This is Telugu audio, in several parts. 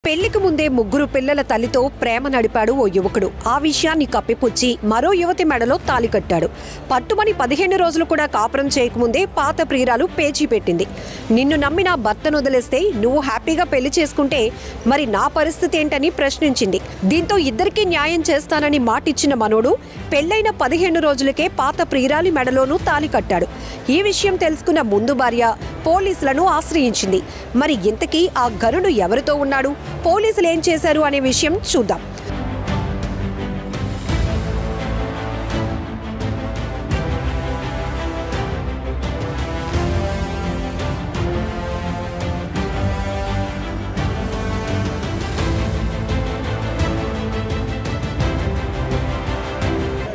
పెళ్లికి ముందే ముగ్గురు పిల్లల తల్లితో ప్రేమ నడిపాడు ఓ యువకుడు. ఆ విషయాన్ని కప్పిపుచ్చి మరో యువతి మెడలో తాళి కట్టాడు. పట్టుమని 15 రోజులు కూడా కాపురం చేయకముందే పాత ప్రియురాలు పేచీ పెట్టింది. నిన్ను నమ్మిన భర్తను వదిలేస్తే నువ్వు హ్యాపీగా పెళ్లి చేసుకుంటే మరి నా పరిస్థితి ఏంటని ప్రశ్నించింది. దీంతో ఇద్దరికీ న్యాయం చేస్తానని మాటిచ్చిన మనోడు పెళ్లైన 15 రోజులకే పాత ప్రియురాలి మెడలోనూ తాళి కట్టాడు. ఈ విషయం తెలుసుకున్న ముందు భార్య పోలీసులను ఆశ్రయించింది. మరి ఇంతకీ ఆ గరుడు ఎవరితో ఉన్నాడు, పోలీసులు ఏం చేశారు అనే విషయం చూద్దాం.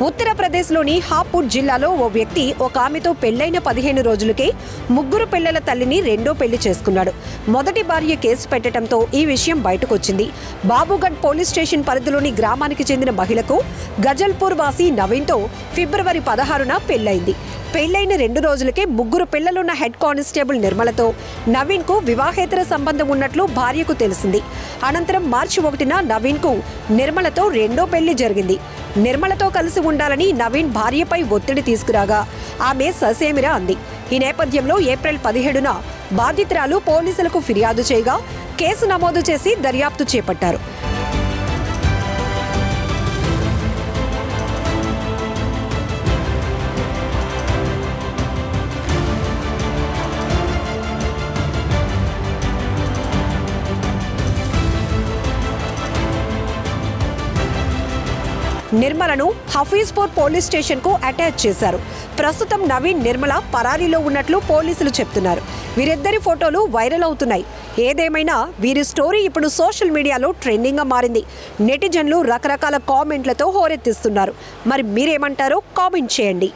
ఉత్తరప్రదేశ్లోని హాపూర్ జిల్లాలో ఓ వ్యక్తి ఒక ఆమెతో పెళ్లైన 15 రోజులకే ముగ్గురు పిల్లల తల్లిని రెండో పెళ్లి చేసుకున్నాడు. మొదటి భార్య కేసు పెట్టడంతో ఈ విషయం బయటకొచ్చింది. బాబుగఢ్ పోలీస్ స్టేషన్ పరిధిలోని గ్రామానికి చెందిన మహిళకు గజల్పూర్ వాసి నవీన్తో ఫిబ్రవరి 16న పెళ్లైంది. పెళ్లైన 2 రోజులకే ముగ్గురు పిల్లలున్న హెడ్ కానిస్టేబుల్ నిర్మలతో నవీన్కు వివాహేతర సంబంధం ఉన్నట్లు భార్యకు తెలిసింది. అనంతరం మార్చి 1న నవీన్కు నిర్మలతో రెండో పెళ్లి జరిగింది. నిర్మలతో కలిసి ఉండాలని నవీన్ భార్యపై ఒత్తిడి తీసుకురాగా ఆమె ససేమిరా అంది. ఈ నేపథ్యంలో ఏప్రిల్ 17న బాధితురాలు పోలీసులకు ఫిర్యాదు చేయగా కేసు నమోదు చేసి దర్యాప్తు చేపట్టారు. నిర్మలను హఫీజ్పూర్ పోలీస్ స్టేషన్ కు అటాచ్ చేశారు. ప్రస్తుతం నవీన్, నిర్మల పరారీలో ఉన్నట్లు పోలీసులు చెప్తున్నారు. వీరిద్దరి ఫోటోలు వైరల్ అవుతున్నాయి. ఏదేమైనా వీరి స్టోరీ ఇప్పుడు సోషల్ మీడియాలో ట్రెండింగ్ గా మారింది. నెటిజన్లు రకరకాల కామెంట్లతో హోరెత్తిస్తున్నారు. మరి మీరేమంటారో కామెంట్ చేయండి.